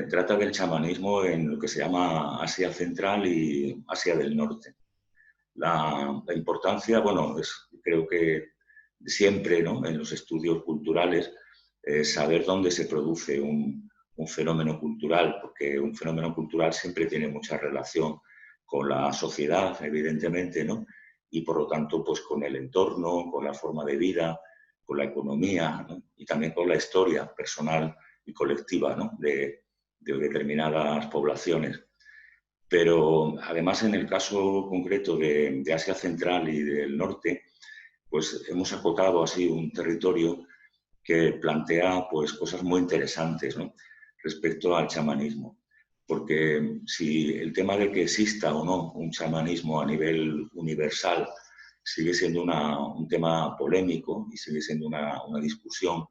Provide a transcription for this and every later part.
trata del chamanismo en lo que se llama Asia Central y Asia del Norte. La importancia, bueno, creo que siempre, ¿no?, en los estudios culturales, saber dónde se produce un fenómeno cultural, porque un fenómeno cultural siempre tiene mucha relación con la sociedad, evidentemente, ¿no? Y por lo tanto, pues con el entorno, con la forma de vida, con la economía, ¿no? Y también con la historia personal y colectiva, ¿no?, de determinadas poblaciones. Pero además, en el caso concreto de Asia Central y del Norte, pues hemos acotado así un territorio que plantea pues cosas muy interesantes, ¿no?, respecto al chamanismo. Porque si el tema de que exista o no un chamanismo a nivel universal sigue siendo un tema polémico y sigue siendo una discusión,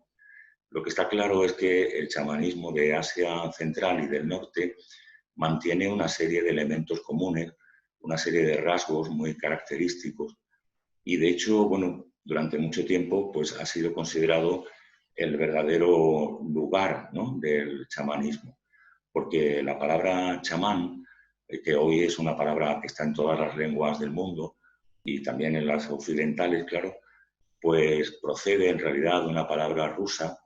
lo que está claro es que el chamanismo de Asia Central y del Norte mantiene una serie de elementos comunes, una serie de rasgos muy característicos y, de hecho, bueno, durante mucho tiempo pues, ha sido considerado el verdadero lugar, ¿no?, del chamanismo, porque la palabra chamán, que hoy es una palabra que está en todas las lenguas del mundo y también en las occidentales, claro, pues procede en realidad de una palabra rusa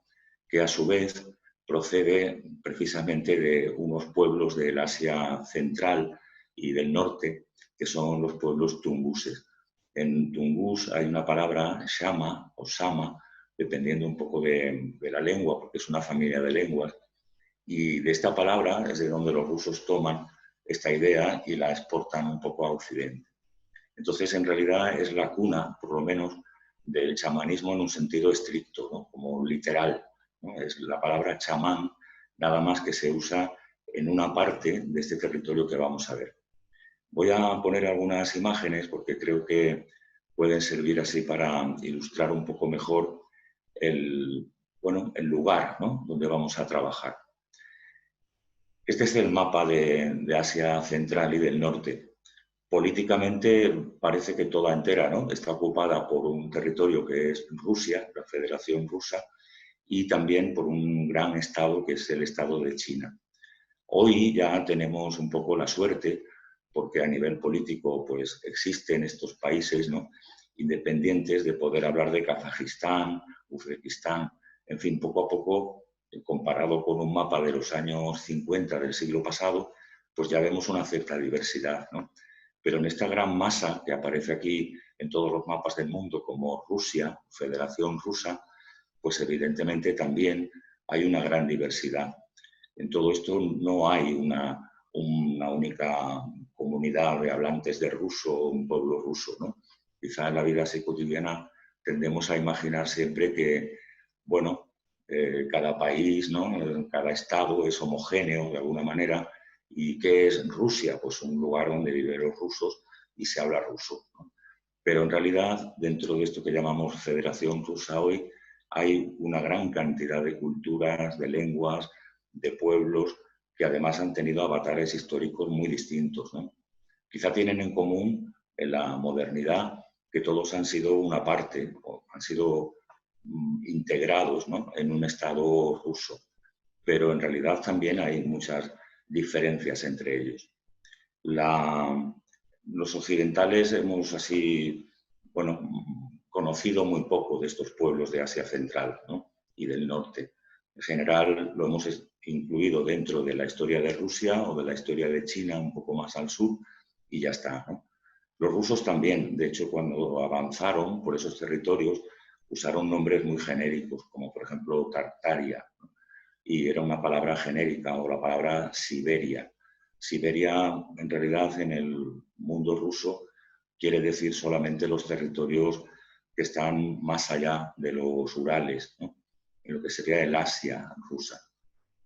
que a su vez procede precisamente de unos pueblos del Asia Central y del Norte, que son los pueblos tunguses. En tungús hay una palabra, shama o sama, dependiendo un poco de la lengua, porque es una familia de lenguas, y de esta palabra es de donde los rusos toman esta idea y la exportan un poco a Occidente. Entonces, en realidad es la cuna, por lo menos, del chamanismo en un sentido estricto, ¿no?, como literal, ¿no? Es la palabra chamán, nada más que se usa en una parte de este territorio que vamos a ver. Voy a poner algunas imágenes porque creo que pueden servir así para ilustrar un poco mejor el lugar, ¿no?, donde vamos a trabajar. Este es el mapa de Asia Central y del Norte. Políticamente parece que toda entera, ¿no?, está ocupada por un territorio que es Rusia, la Federación Rusa, y también por un gran estado que es el estado de China. Hoy ya tenemos un poco la suerte, porque a nivel político pues existen estos países, ¿no?, independientes, de poder hablar de Kazajistán, Uzbekistán, en fin, poco a poco, comparado con un mapa de los años 50 del siglo pasado, pues ya vemos una cierta diversidad, ¿no? Pero en esta gran masa que aparece aquí en todos los mapas del mundo como Rusia, Federación Rusa, pues evidentemente también hay una gran diversidad. En todo esto no hay una única comunidad de hablantes de ruso o un pueblo ruso, ¿no? Quizá en la vida así cotidiana tendemos a imaginar siempre que, bueno, cada país, ¿no?, cada estado es homogéneo de alguna manera. ¿Y qué es Rusia? Pues un lugar donde viven los rusos y se habla ruso, ¿no? Pero en realidad, dentro de esto que llamamos Federación Rusa hoy, hay una gran cantidad de culturas, de lenguas, de pueblos que además han tenido avatares históricos muy distintos, ¿no? Quizá tienen en común en la modernidad que todos han sido una parte o han sido integrados, ¿no?, en un Estado ruso, pero en realidad también hay muchas diferencias entre ellos. Los occidentales hemos así, bueno, conocido muy poco de estos pueblos de Asia Central, ¿no?, y del Norte. En general lo hemos incluido dentro de la historia de Rusia o de la historia de China un poco más al sur y ya está, ¿no? Los rusos también, de hecho, cuando avanzaron por esos territorios, usaron nombres muy genéricos, como por ejemplo Tartaria, ¿no?, y era una palabra genérica, o la palabra Siberia. Siberia, en realidad, en el mundo ruso, quiere decir solamente los territorios que están más allá de los Urales, ¿no?, en lo que sería el Asia rusa.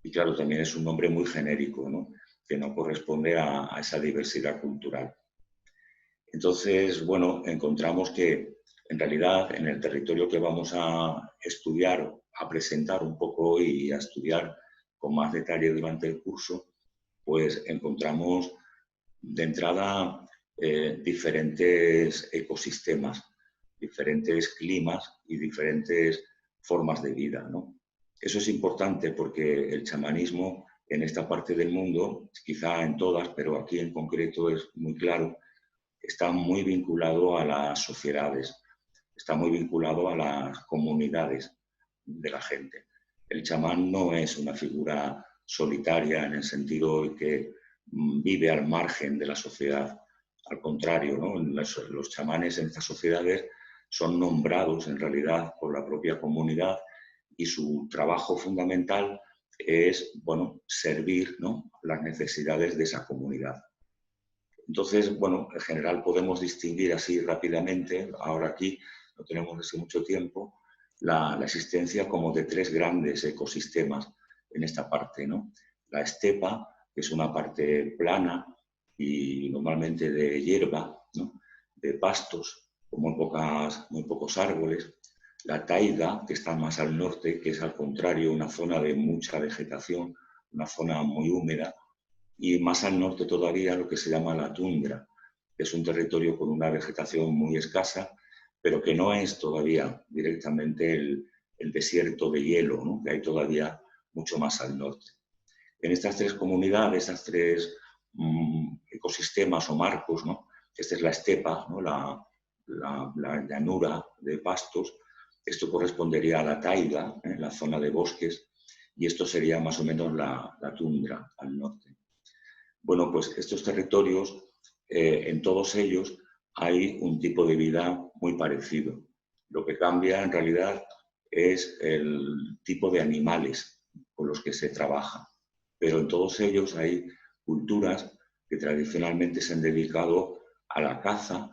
Y claro, también es un nombre muy genérico, ¿no?, que no corresponde a esa diversidad cultural. Entonces, bueno, encontramos que en realidad en el territorio que vamos a estudiar, a presentar un poco y a estudiar con más detalle durante el curso, pues encontramos de entrada diferentes ecosistemas, diferentes climas y diferentes formas de vida, ¿no? Eso es importante porque el chamanismo en esta parte del mundo, quizá en todas, pero aquí en concreto es muy claro, está muy vinculado a las sociedades, está muy vinculado a las comunidades de la gente. El chamán no es una figura solitaria en el sentido de que vive al margen de la sociedad. Al contrario, ¿no? Los chamanes en estas sociedades son nombrados en realidad por la propia comunidad y su trabajo fundamental es, bueno, servir, ¿no?, las necesidades de esa comunidad. Entonces, bueno, en general podemos distinguir así rápidamente, ahora aquí no tenemos así mucho tiempo, la existencia como de tres grandes ecosistemas en esta parte, ¿no? La estepa, que es una parte plana y normalmente de hierba, ¿no?, de pastos, con muy pocos árboles. La taiga, que está más al norte, que es al contrario una zona de mucha vegetación, una zona muy húmeda, y más al norte todavía lo que se llama la tundra, que es un territorio con una vegetación muy escasa, pero que no es todavía directamente el desierto de hielo, ¿no?, que hay todavía mucho más al norte. En estas tres comunidades, estas tres ecosistemas o marcos, ¿no?, esta es la estepa, ¿no?, la llanura de pastos, esto correspondería a la taiga, la zona de bosques, y esto sería más o menos la tundra al norte. Bueno, pues estos territorios, en todos ellos hay un tipo de vida muy parecido. Lo que cambia en realidad es el tipo de animales con los que se trabaja. Pero en todos ellos hay culturas que tradicionalmente se han dedicado a la caza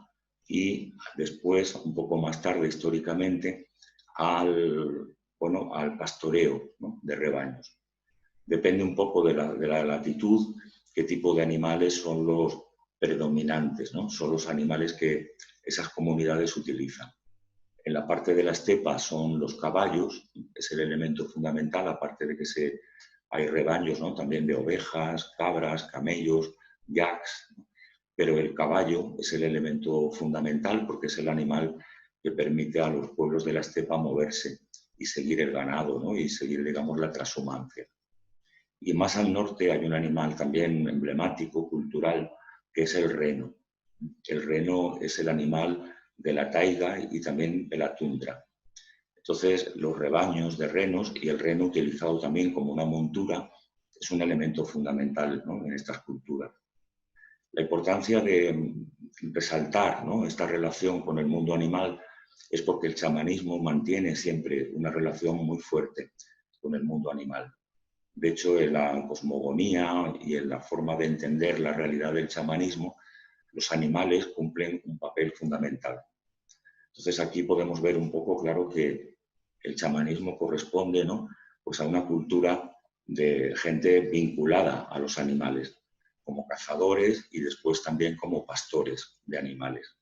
y después, un poco más tarde históricamente, al pastoreo, ¿no?, de rebaños. Depende un poco de la latitud, qué tipo de animales son los predominantes, ¿no? Son los animales que esas comunidades utilizan. En la parte de la estepa son los caballos, es el elemento fundamental, aparte de que hay rebaños, ¿no?, también de ovejas, cabras, camellos, yaks, ¿no? Pero el caballo es el elemento fundamental porque es el animal que permite a los pueblos de la estepa moverse y seguir el ganado, ¿no?, y seguir, digamos, la transhumancia. Y más al norte hay un animal también emblemático, cultural, que es el reno. El reno es el animal de la taiga y también de la tundra. Entonces, los rebaños de renos y el reno utilizado también como una montura es un elemento fundamental, ¿no?, en estas culturas. La importancia de resaltar, ¿no?, esta relación con el mundo animal es porque el chamanismo mantiene siempre una relación muy fuerte con el mundo animal. De hecho, en la cosmogonía y en la forma de entender la realidad del chamanismo, los animales cumplen un papel fundamental. Entonces, aquí podemos ver un poco claro que el chamanismo corresponde, ¿no?, pues a una cultura de gente vinculada a los animales, como cazadores y después también como pastores de animales.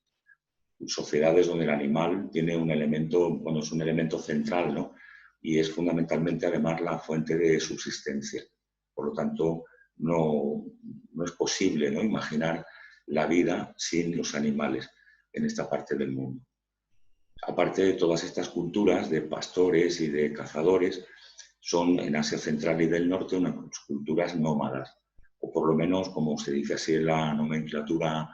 Sociedades donde el animal tiene un elemento, bueno, es un elemento central, ¿no?, y es fundamentalmente además la fuente de subsistencia. Por lo tanto, no es posible, ¿no?, imaginar la vida sin los animales en esta parte del mundo. Aparte de todas estas culturas de pastores y de cazadores, son en Asia Central y del Norte unas culturas nómadas, o por lo menos, como se dice así en la nomenclatura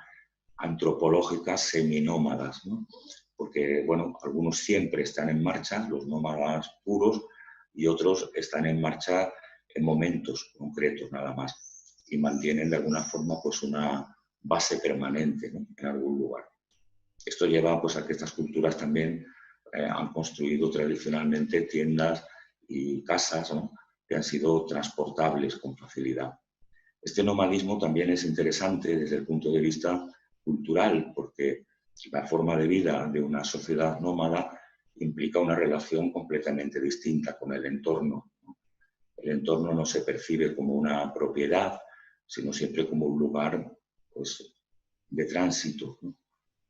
antropológica, seminómadas, ¿no? Porque, bueno, algunos siempre están en marcha, los nómadas puros, y otros están en marcha en momentos concretos nada más, y mantienen de alguna forma pues una base permanente, ¿no?, en algún lugar. Esto lleva pues a que estas culturas también han construido tradicionalmente tiendas y casas, ¿no?, que han sido transportables con facilidad. Este nomadismo también es interesante desde el punto de vista cultural, porque la forma de vida de una sociedad nómada implica una relación completamente distinta con el entorno. El entorno no se percibe como una propiedad, sino siempre como un lugar, pues, de tránsito, ¿no?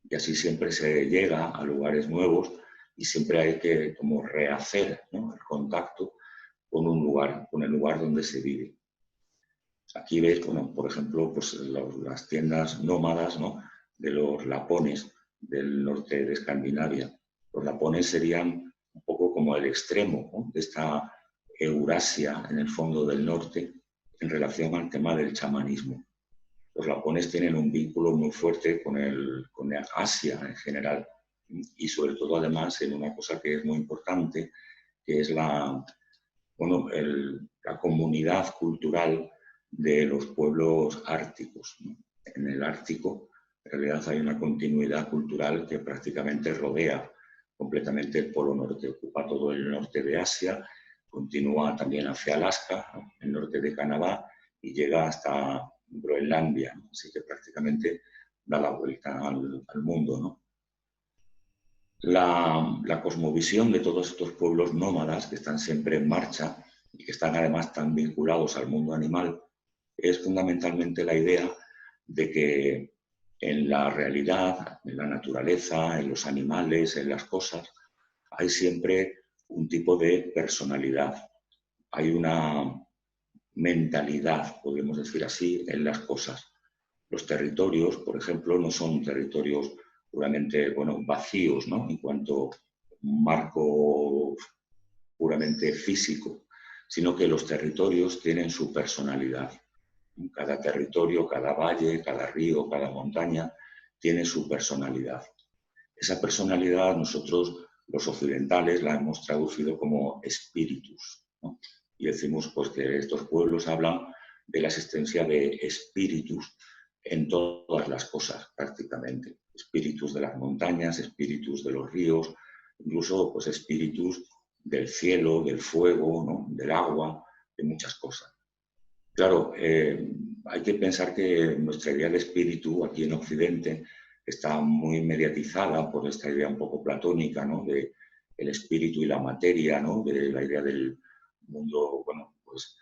Y así siempre se llega a lugares nuevos y siempre hay que como rehacer, ¿no?, el contacto con un lugar, con el lugar donde se vive. Aquí veis, bueno, por ejemplo, pues las tiendas nómadas, ¿no?, de los lapones del norte de Escandinavia. Los lapones serían un poco como el extremo, ¿no?, de esta Eurasia en el fondo del norte, en relación al tema del chamanismo. Los lapones tienen un vínculo muy fuerte con Asia en general y sobre todo además en una cosa que es muy importante, que es la comunidad cultural de los pueblos árticos, ¿no? En el Ártico, en realidad hay una continuidad cultural que prácticamente rodea completamente el Polo Norte, ocupa todo el norte de Asia, continúa también hacia Alaska, ¿no? El norte de Canadá, y llega hasta Groenlandia, ¿no? Así que prácticamente da la vuelta al mundo, ¿no? La cosmovisión de todos estos pueblos nómadas que están siempre en marcha y que están además tan vinculados al mundo animal es fundamentalmente la idea de que en la realidad, en la naturaleza, en los animales, en las cosas, hay siempre un tipo de personalidad. Hay una mentalidad, podemos decir así, en las cosas. Los territorios, por ejemplo, no son territorios puramente vacíos, ¿no? En cuanto a un marco puramente físico, sino que los territorios tienen su personalidad. Cada territorio, cada valle, cada río, cada montaña tiene su personalidad. Esa personalidad nosotros, los occidentales, la hemos traducido como espíritus, ¿no? Y decimos pues, que estos pueblos hablan de la existencia de espíritus en todas las cosas prácticamente. Espíritus de las montañas, espíritus de los ríos, incluso pues, espíritus del cielo, del fuego, ¿no? Del agua, de muchas cosas. Claro, hay que pensar que nuestra idea de espíritu aquí en Occidente está muy mediatizada por esta idea un poco platónica, ¿no? De el espíritu y la materia, ¿no? De la idea del mundo, pues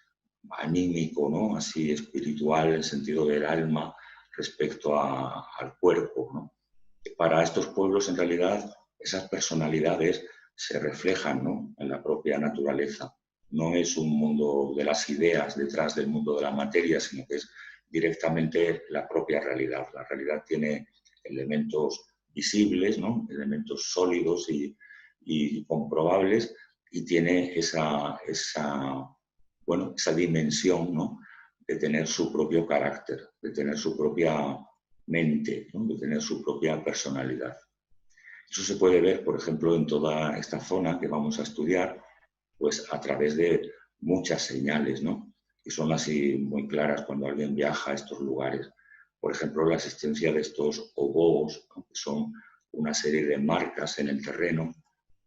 anímico, ¿no? Así espiritual, en el sentido del alma respecto al cuerpo, ¿no? Para estos pueblos, en realidad, esas personalidades se reflejan, ¿no? En la propia naturaleza. No es un mundo de las ideas detrás del mundo de la materia, sino que es directamente la propia realidad. La realidad tiene elementos visibles, ¿no? Elementos sólidos y comprobables, y tiene esa dimensión, ¿no? De tener su propio carácter, de tener su propia mente, ¿no? De tener su propia personalidad. Eso se puede ver, por ejemplo, en toda esta zona que vamos a estudiar, pues a través de muchas señales, ¿no? Que son así muy claras cuando alguien viaja a estos lugares. Por ejemplo, la existencia de estos ogoos, ¿no? Que son una serie de marcas en el terreno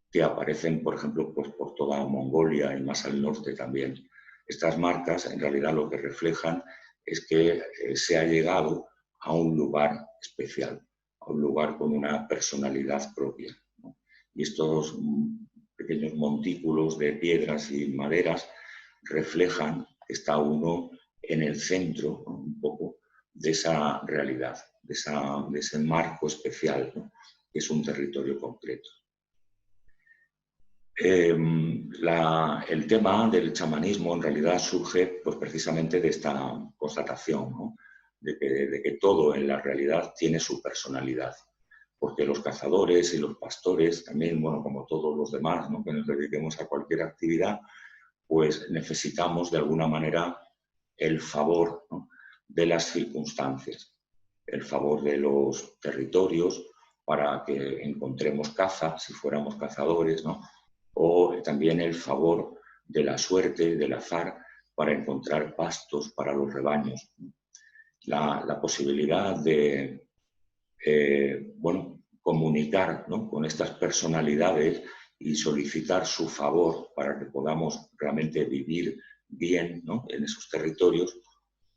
que aparecen, por ejemplo, pues por toda Mongolia y más al norte también. Estas marcas, en realidad, lo que reflejan es que se ha llegado a un lugar especial, a un lugar con una personalidad propia, ¿no? Y estos pequeños montículos de piedras y maderas reflejan que está uno en el centro, ¿no? Un poco de esa realidad, de ese marco especial, ¿no? Que es un territorio concreto. El tema del chamanismo en realidad surge pues, precisamente de esta constatación, ¿no? de que todo en la realidad tiene su personalidad. Porque los cazadores y los pastores, también, como todos los demás, ¿no? Que nos dediquemos a cualquier actividad, pues necesitamos de alguna manera el favor, ¿no? De las circunstancias, el favor de los territorios para que encontremos caza, si fuéramos cazadores, ¿no? O también el favor de la suerte, del azar, para encontrar pastos para los rebaños. La posibilidad de comunicar, ¿no? Con estas personalidades y solicitar su favor para que podamos realmente vivir bien, ¿no? En esos territorios,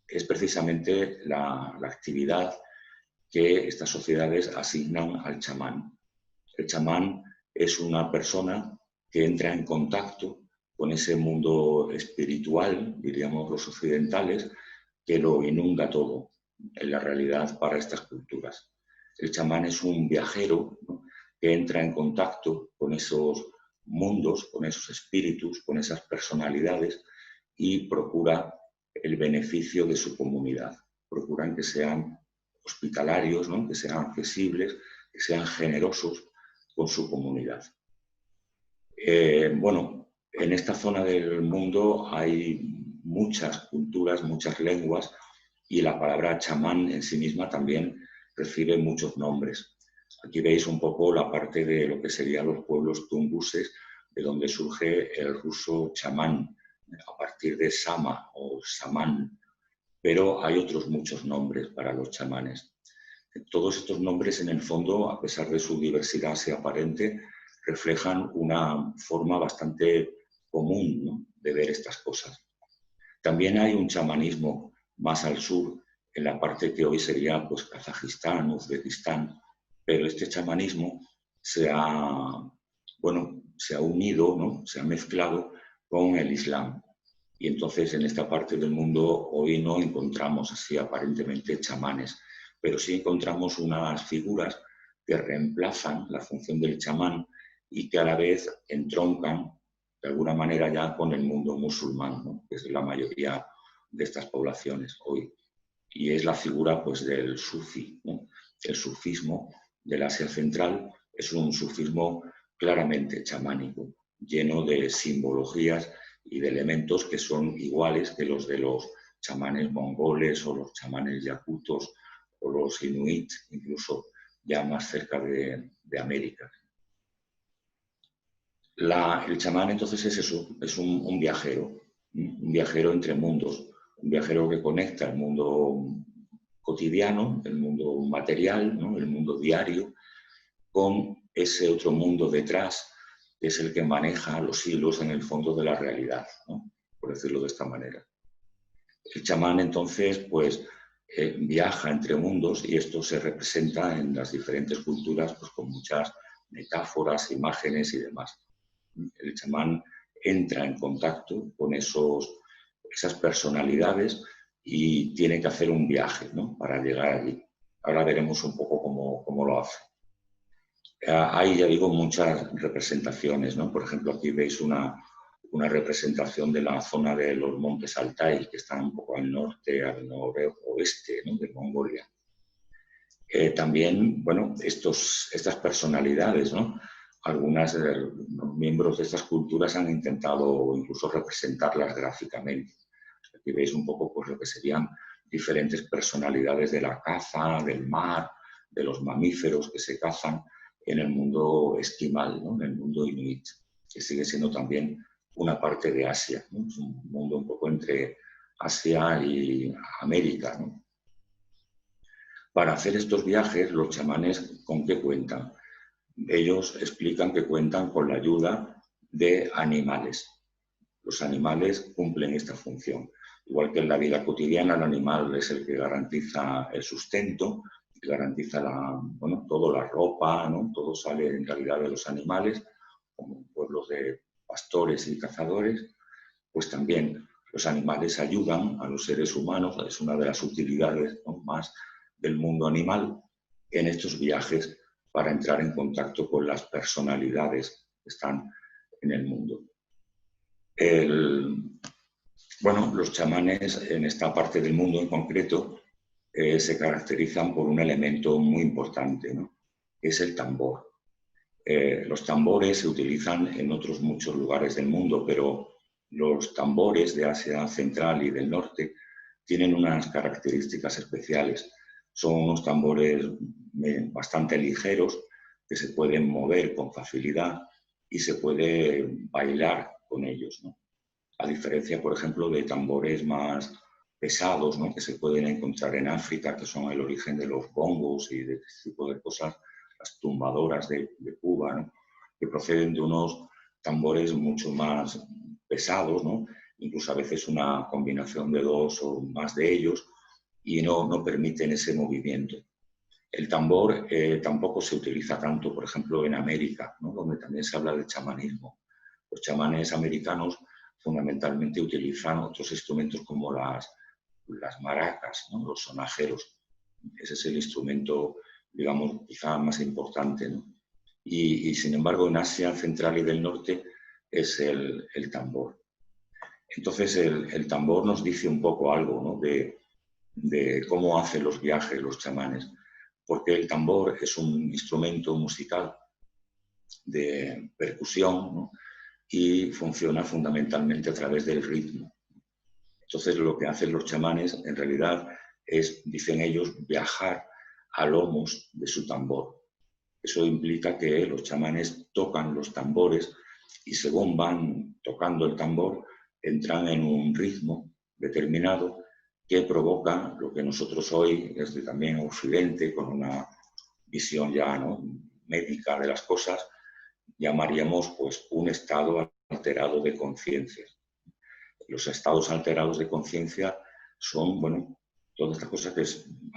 es precisamente la actividad que estas sociedades asignan al chamán. El chamán es una persona que entra en contacto con ese mundo espiritual, diríamos los occidentales, que lo inunda todo en la realidad para estas culturas. El chamán es un viajero, ¿no? Que entra en contacto con esos mundos, con esos espíritus, con esas personalidades y procura el beneficio de su comunidad. Procuran que sean hospitalarios, ¿no? Que sean accesibles, que sean generosos con su comunidad. En esta zona del mundo hay muchas culturas, muchas lenguas, y la palabra chamán en sí misma también recibe muchos nombres. Aquí veis un poco la parte de lo que serían los pueblos tunguses, de donde surge el ruso chamán, a partir de sama o samán, pero hay otros muchos nombres para los chamanes. Todos estos nombres, en el fondo, a pesar de su diversidad así aparente, reflejan una forma bastante común, ¿no?, de ver estas cosas. También hay un chamanismo más al sur, en la parte que hoy sería pues, Kazajistán, Uzbekistán, pero este chamanismo se ha unido, ¿no?, se ha mezclado con el Islam. Y entonces en esta parte del mundo hoy no encontramos así aparentemente chamanes, pero sí encontramos unas figuras que reemplazan la función del chamán y que a la vez entroncan de alguna manera ya con el mundo musulmán, ¿no?, que es la mayoría de estas poblaciones hoy. Y es la figura pues, del sufí, ¿no? El sufismo del Asia Central es un sufismo claramente chamánico, lleno de simbologías y de elementos que son iguales que los de los chamanes mongoles o los chamanes yakutos o los inuit, incluso ya más cerca de América. El chamán entonces es eso, es un viajero entre mundos, un viajero que conecta el mundo cotidiano, el mundo material, ¿no?, el mundo diario, con ese otro mundo detrás, que es el que maneja los hilos en el fondo de la realidad, ¿no?, por decirlo de esta manera. El chamán entonces pues viaja entre mundos y esto se representa en las diferentes culturas pues, con muchas metáforas, imágenes y demás. El chamán entra en contacto con esas personalidades y tiene que hacer un viaje, ¿no?, para llegar allí. Ahora veremos un poco cómo lo hace. Hay, ya digo, muchas representaciones, ¿no? Por ejemplo, aquí veis una representación de la zona de los montes Altai, que están un poco al norte, al noroeste, ¿no?, de Mongolia. También, bueno, estas personalidades, ¿no?, algunos miembros de estas culturas han intentado incluso representarlas gráficamente. Aquí veis un poco pues, lo que serían diferentes personalidades de la caza, del mar, de los mamíferos que se cazan en el mundo esquimal, ¿no?, en el mundo inuit, que sigue siendo también una parte de Asia, ¿no? Es un mundo un poco entre Asia y América, ¿no? Para hacer estos viajes, los chamanes, ¿con qué cuentan? Ellos explican que cuentan con la ayuda de animales. Los animales cumplen esta función. Igual que en la vida cotidiana, el animal es el que garantiza el sustento, que garantiza toda la ropa, ¿no? Todo sale en realidad de los animales, como pueblos de pastores y cazadores, pues también los animales ayudan a los seres humanos, es una de las utilidades, ¿no?, más del mundo animal en estos viajes para entrar en contacto con las personalidades que están en el mundo. Los chamanes en esta parte del mundo en concreto se caracterizan por un elemento muy importante, ¿no?, que es el tambor. Los tambores se utilizan en otros muchos lugares del mundo, pero los tambores de Asia Central y del Norte tienen unas características especiales. Son unos tambores bastante ligeros que se pueden mover con facilidad y se puede bailar con ellos, ¿no? A diferencia, por ejemplo, de tambores más pesados, ¿no?, que se pueden encontrar en África, que son el origen de los bongos y de este tipo de cosas, las tumbadoras de Cuba, ¿no?, que proceden de unos tambores mucho más pesados, ¿no?, incluso a veces una combinación de dos o más de ellos, y no permiten ese movimiento. El tambor tampoco se utiliza tanto, por ejemplo, en América, ¿no?, donde también se habla de chamanismo. Los chamanes americanos fundamentalmente utilizan otros instrumentos como las maracas, ¿no?, los sonajeros. Ese es el instrumento, digamos, quizá más importante, ¿no? Y sin embargo, en Asia Central y del Norte es el tambor. Entonces, el tambor nos dice un poco algo, ¿no?, de cómo hacen los viajes los chamanes, porque el tambor es un instrumento musical de percusión, ¿no?, y funciona fundamentalmente a través del ritmo. Entonces lo que hacen los chamanes en realidad es, dicen ellos, viajar a lomos de su tambor. Eso implica que los chamanes tocan los tambores y según van tocando el tambor entran en un ritmo determinado que provoca lo que nosotros hoy, desde también Occidente, con una visión ya, ¿no?, médica de las cosas, llamaríamos pues un estado alterado de conciencia. Los estados alterados de conciencia son, bueno, todas estas cosas que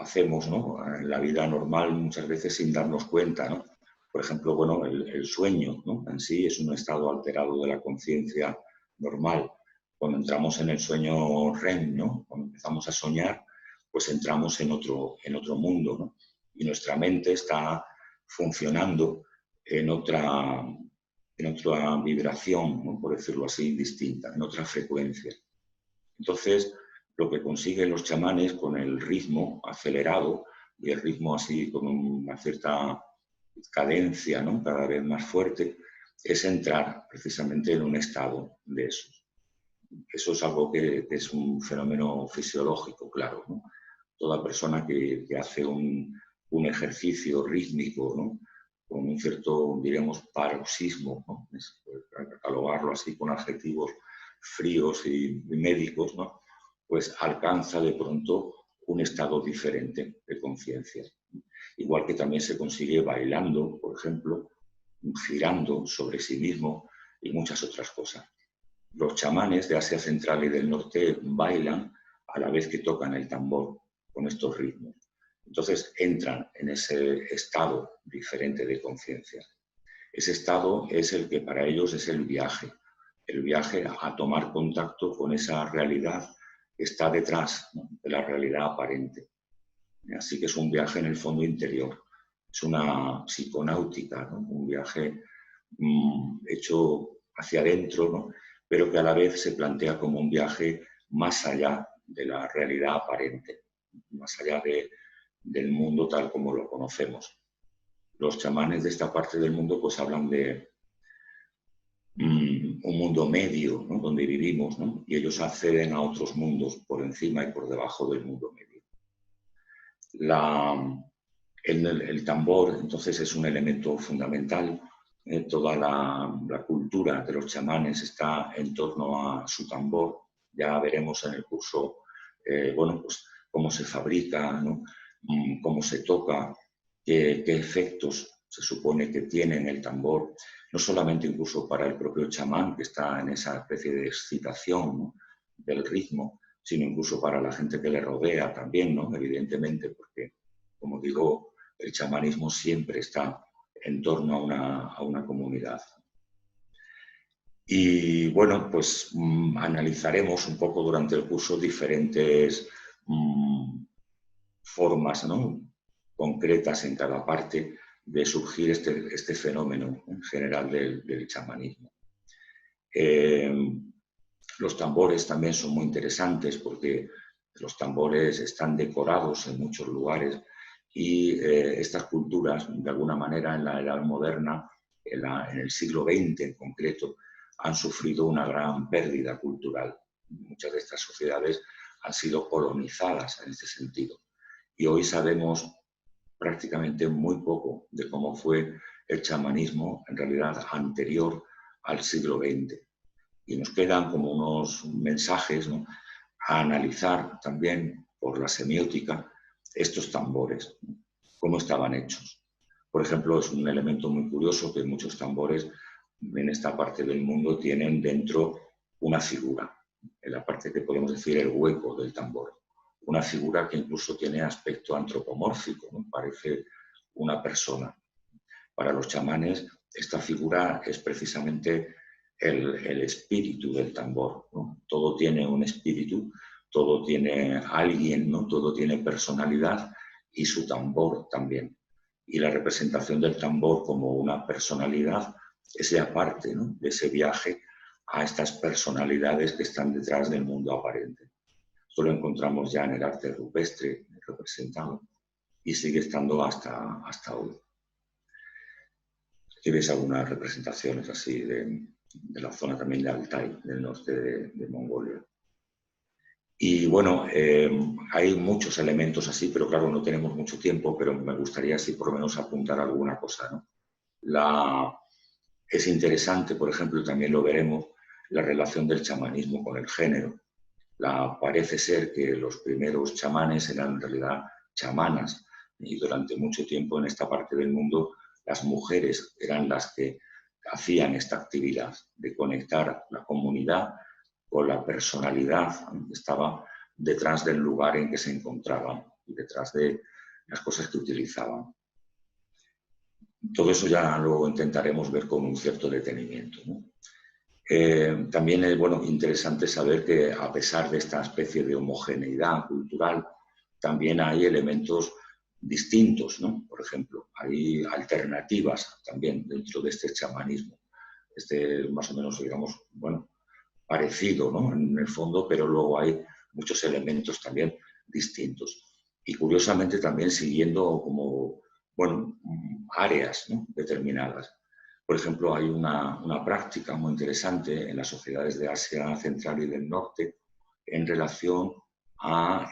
hacemos, ¿no?, en la vida normal muchas veces sin darnos cuenta, ¿no? Por ejemplo, bueno, el sueño, ¿no?, en sí es un estado alterado de la conciencia normal. Cuando entramos en el sueño REM, ¿no?, cuando empezamos a soñar, pues entramos en otro mundo, ¿no? Y nuestra mente está funcionando en otra vibración, ¿no?, por decirlo así, distinta, en otra frecuencia. Entonces, lo que consiguen los chamanes con el ritmo acelerado y el ritmo así con una cierta cadencia, ¿no?, cada vez más fuerte, es entrar precisamente en un estado de esos. Eso es algo que es un fenómeno fisiológico, claro, ¿no? Toda persona que hace un ejercicio rítmico, ¿no?, con un cierto, diríamos, paroxismo, ¿no?, catalogarlo así con adjetivos fríos y médicos, ¿no?, pues alcanza de pronto un estado diferente de conciencia. Igual que también se consigue bailando, por ejemplo, girando sobre sí mismo y muchas otras cosas. Los chamanes de Asia Central y del Norte bailan a la vez que tocan el tambor con estos ritmos. Entonces entran en ese estado diferente de conciencia. Ese estado es el que para ellos es el viaje a tomar contacto con esa realidad que está detrás, ¿no?, de la realidad aparente. Así que es un viaje en el fondo interior, es una psiconáutica, ¿no?, un viaje hecho hacia adentro, ¿no?, pero que a la vez se plantea como un viaje más allá de la realidad aparente, más allá del mundo tal como lo conocemos. Los chamanes de esta parte del mundo pues hablan de un mundo medio, ¿no?, donde vivimos, ¿no?, y ellos acceden a otros mundos por encima y por debajo del mundo medio. El tambor, entonces, es un elemento fundamental. Toda la cultura de los chamanes está en torno a su tambor. Ya veremos en el curso, bueno, pues cómo se fabrica, ¿no?, cómo se toca, qué efectos se supone que tiene en el tambor, no solamente incluso para el propio chamán, que está en esa especie de excitación, ¿no?, del ritmo, sino incluso para la gente que le rodea también, ¿no?, evidentemente, porque, como digo, el chamanismo siempre está en torno a una comunidad. Y bueno, pues analizaremos un poco durante el curso diferentes formas, ¿no?, concretas en cada parte de surgir este fenómeno en general del chamanismo. Los tambores también son muy interesantes porque los tambores están decorados en muchos lugares y estas culturas, de alguna manera, en la era moderna, en el siglo XX en concreto, han sufrido una gran pérdida cultural. Muchas de estas sociedades han sido colonizadas en este sentido. Y hoy sabemos prácticamente muy poco de cómo fue el chamanismo, en realidad, anterior al siglo XX. Y nos quedan como unos mensajes, ¿no?, a analizar también por la semiótica estos tambores, ¿no?, cómo estaban hechos. Por ejemplo, es un elemento muy curioso que muchos tambores en esta parte del mundo tienen dentro una figura, en la parte que podemos decir el hueco del tambor. Una figura que incluso tiene aspecto antropomórfico, ¿no?, parece una persona. Para los chamanes, esta figura es precisamente el espíritu del tambor, ¿no? Todo tiene un espíritu, todo tiene alguien, ¿no?, todo tiene personalidad y su tambor también. Y la representación del tambor como una personalidad es ya parte, ¿no?, de ese viaje a estas personalidades que están detrás del mundo aparente. Esto lo encontramos ya en el arte rupestre representado y sigue estando hasta hoy. Aquí ves algunas representaciones así de la zona también de Altai, del norte de Mongolia. Y bueno, hay muchos elementos así, pero claro, no tenemos mucho tiempo, pero me gustaría así por lo menos apuntar alguna cosa, ¿no? Es interesante, por ejemplo, también lo veremos, la relación del chamanismo con el género. Parece ser que los primeros chamanes eran en realidad chamanas y durante mucho tiempo en esta parte del mundo las mujeres eran las que hacían esta actividad de conectar la comunidad con la personalidad que estaba detrás del lugar en que se encontraban y detrás de las cosas que utilizaban. Todo eso ya lo intentaremos ver con un cierto detenimiento, ¿no? También es bueno, interesante saber que a pesar de esta especie de homogeneidad cultural, también hay elementos distintos, ¿no? Por ejemplo, hay alternativas también dentro de este chamanismo. Más o menos, digamos, bueno, parecido, ¿no? En el fondo, pero luego hay muchos elementos también distintos. Y curiosamente también siguiendo como, bueno, áreas, ¿no?, determinadas. Por ejemplo, hay una práctica muy interesante en las sociedades de Asia Central y del Norte en relación a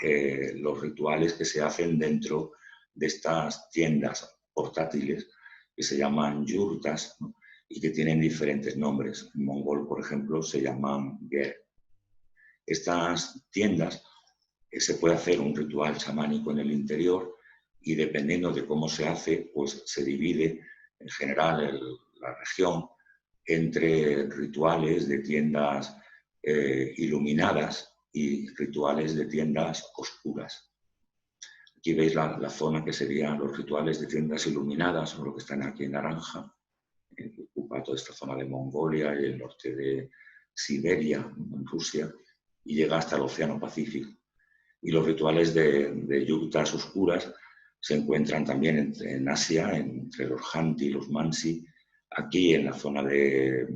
los rituales que se hacen dentro de estas tiendas portátiles que se llaman yurtas, ¿no?, y que tienen diferentes nombres. En mongol, por ejemplo, se llaman ger. Estas tiendas se puede hacer un ritual chamánico en el interior y dependiendo de cómo se hace, pues se divide en general la región entre rituales de tiendas iluminadas y rituales de tiendas oscuras. Aquí veis la zona que serían los rituales de tiendas iluminadas, o lo que están aquí en naranja, que ocupa toda esta zona de Mongolia y el norte de Siberia, en Rusia, y llega hasta el Océano Pacífico. Y los rituales de yurtas oscuras se encuentran también en Asia, entre los Hanti y los Mansi, aquí en la zona de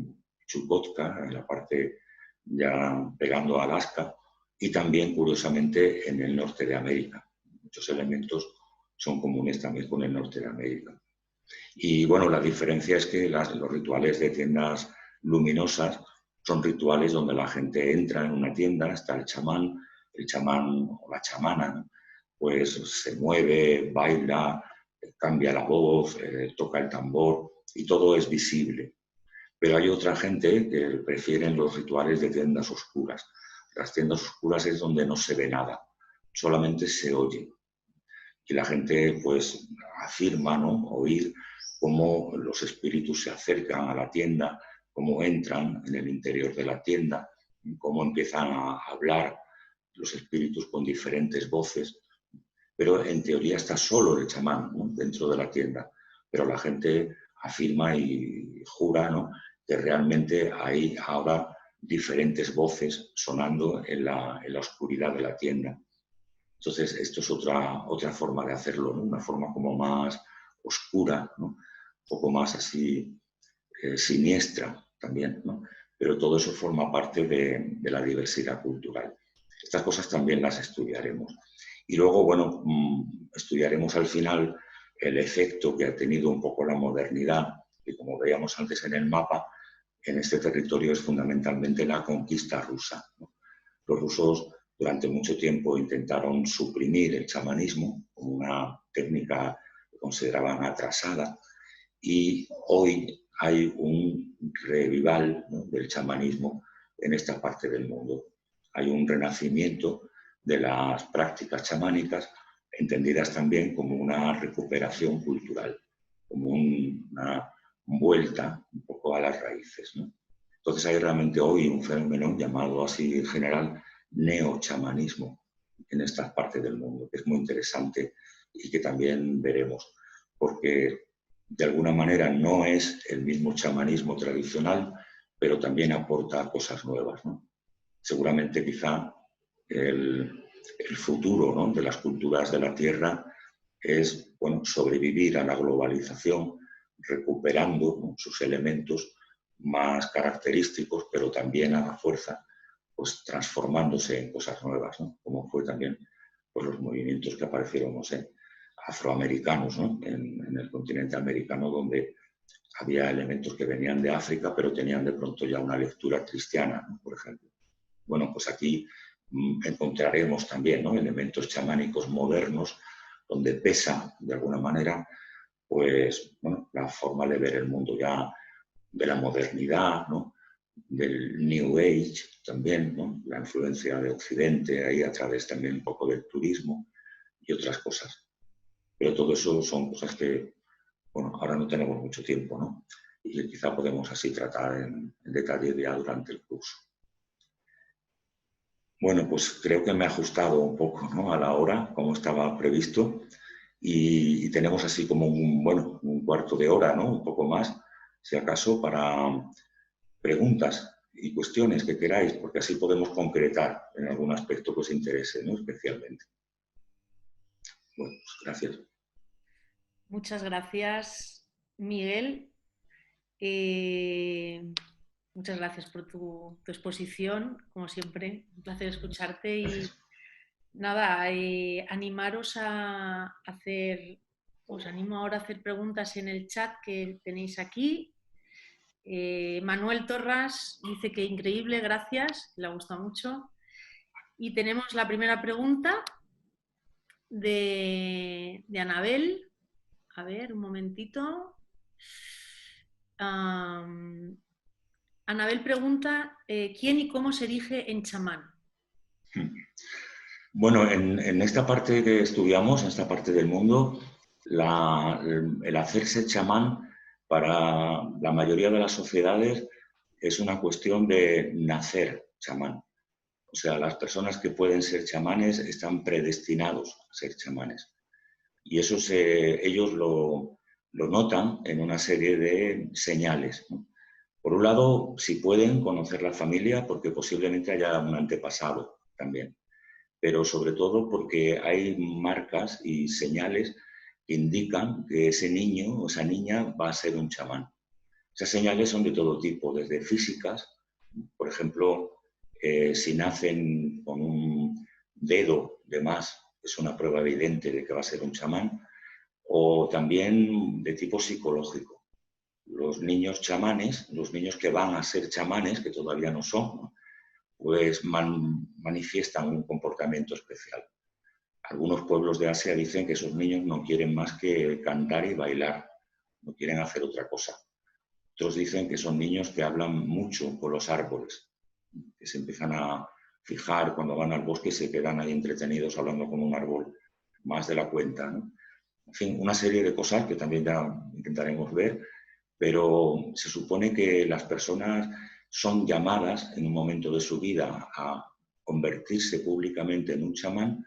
Chukotka, en la parte ya pegando a Alaska, y también, curiosamente, en el norte de América. Muchos elementos son comunes también con el norte de América. Y bueno, la diferencia es que los rituales de tiendas luminosas son rituales donde la gente entra en una tienda, está el chamán o la chamana, pues se mueve, baila, cambia la voz, toca el tambor y todo es visible. Pero hay otra gente que prefieren los rituales de tiendas oscuras. Las tiendas oscuras es donde no se ve nada, solamente se oye. Y la gente pues afirma, ¿no?, oír cómo los espíritus se acercan a la tienda, cómo entran en el interior de la tienda, cómo empiezan a hablar los espíritus con diferentes voces. Pero en teoría está solo el chamán, ¿no?, dentro de la tienda. Pero la gente afirma y jura, ¿no?, que realmente hay ahora diferentes voces sonando en la oscuridad de la tienda. Entonces, esto es otra forma de hacerlo, ¿no?, una forma como más oscura, ¿no?, un poco más así siniestra también, ¿no? Pero todo eso forma parte de la diversidad cultural. Estas cosas también las estudiaremos. Y luego, bueno, estudiaremos al final el efecto que ha tenido un poco la modernidad, que como veíamos antes en el mapa, en este territorio es fundamentalmente la conquista rusa, ¿no? Los rusos durante mucho tiempo intentaron suprimir el chamanismo como una técnica que consideraban atrasada y hoy hay un revival, ¿no?, del chamanismo en esta parte del mundo. Hay un renacimiento de las prácticas chamánicas, entendidas también como una recuperación cultural, como una vuelta un poco a las raíces, ¿no? Entonces hay realmente hoy un fenómeno llamado así en general neochamanismo en esta parte del mundo, que es muy interesante y que también veremos, porque de alguna manera no es el mismo chamanismo tradicional, pero también aporta cosas nuevas, ¿no? Seguramente quizá el futuro, ¿no?, de las culturas de la Tierra es, bueno, sobrevivir a la globalización, recuperando, ¿no?, sus elementos más característicos, pero también a la fuerza, pues transformándose en cosas nuevas, ¿no?, como fue también pues, los movimientos que aparecieron, no sé, afroamericanos, ¿no?, en el continente americano, donde había elementos que venían de África, pero tenían de pronto ya una lectura cristiana, ¿no?, por ejemplo. Bueno, pues aquí encontraremos también, ¿no?, elementos chamánicos modernos donde pesa, de alguna manera, pues, bueno, la forma de ver el mundo ya de la modernidad, ¿no?, del New Age también, ¿no?, la influencia de Occidente ahí a través también un poco del turismo y otras cosas. Pero todo eso son cosas que, bueno, ahora no tenemos mucho tiempo, ¿no?, y que quizá podemos así tratar en detalle ya durante el curso. Bueno, pues creo que me he ajustado un poco, ¿no?, a la hora, como estaba previsto, y tenemos así como bueno, un cuarto de hora, ¿no?, un poco más, si acaso, para preguntas y cuestiones que queráis, porque así podemos concretar en algún aspecto que os interese, ¿no?, especialmente. Bueno, pues gracias. Muchas gracias, Miguel. Muchas gracias por tu exposición, como siempre, un placer escucharte y Gracias. nada, animaros a hacer, os animo ahora a hacer preguntas en el chat que tenéis aquí. Manuel Torras dice que increíble, gracias, le ha gustado mucho. Y tenemos la primera pregunta de Anabel. A ver, un momentito. Anabel pregunta, ¿quién y cómo se erige en chamán? Bueno, en esta parte que estudiamos, en esta parte del mundo, el hacerse chamán para la mayoría de las sociedades es una cuestión de nacer chamán. O sea, las personas que pueden ser chamanes están predestinados a ser chamanes. Y eso ellos lo notan en una serie de señales, ¿no? Por un lado, si pueden conocer la familia, porque posiblemente haya un antepasado también, pero sobre todo porque hay marcas y señales que indican que ese niño o esa niña va a ser un chamán. Esas señales son de todo tipo, desde físicas, por ejemplo, si nacen con un dedo de más, es una prueba evidente de que va a ser un chamán, o también de tipo psicológico. Los niños chamanes, los niños que van a ser chamanes, que todavía no son, ¿no?, pues manifiestan un comportamiento especial. Algunos pueblos de Asia dicen que esos niños no quieren más que cantar y bailar, no quieren hacer otra cosa. Otros dicen que son niños que hablan mucho con los árboles, que se empiezan a fijar cuando van al bosque y se quedan ahí entretenidos hablando con un árbol más de la cuenta, ¿no? En fin, una serie de cosas que también ya intentaremos ver, pero se supone que las personas son llamadas en un momento de su vida a convertirse públicamente en un chamán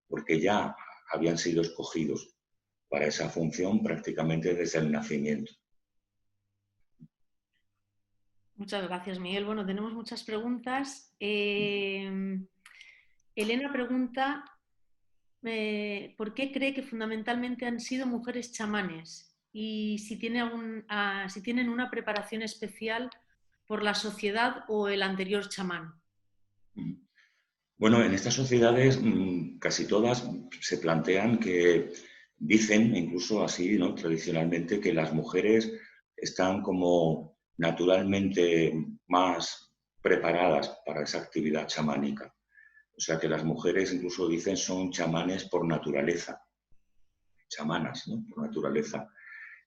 porque ya habían sido escogidos para esa función prácticamente desde el nacimiento. Muchas gracias, Miguel. Bueno, tenemos muchas preguntas. Elena pregunta, ¿por qué cree que fundamentalmente han sido mujeres chamanes? Y si tienen una preparación especial por la sociedad o el anterior chamán. Bueno, en estas sociedades casi todas se plantean que dicen, incluso así, ¿no?, tradicionalmente, que las mujeres están como naturalmente más preparadas para esa actividad chamánica. O sea, que las mujeres incluso dicen son chamanes por naturaleza, chamanas, ¿no?, por naturaleza.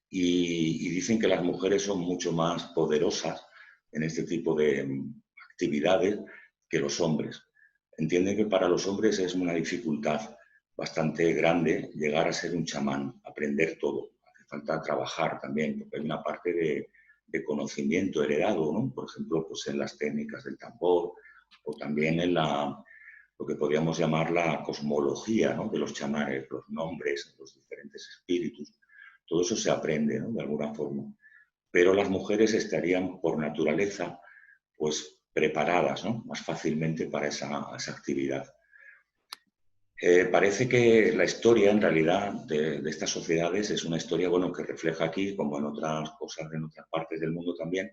Y dicen que las mujeres son mucho más poderosas en este tipo de actividades que los hombres. Entienden que para los hombres es una dificultad bastante grande llegar a ser un chamán, aprender todo. Hace falta trabajar también, porque hay una parte de conocimiento heredado, ¿no? Por ejemplo, pues en las técnicas del tambor o también en lo que podríamos llamar la cosmología, ¿no?, de los chamanes, los nombres, los diferentes espíritus. Todo eso se aprende, ¿no?, de alguna forma. Pero las mujeres estarían por naturaleza pues preparadas, ¿no?, más fácilmente para esa actividad. Parece que la historia, en realidad, de estas sociedades es una historia, bueno, que refleja aquí, como en otras cosas, en otras partes del mundo también,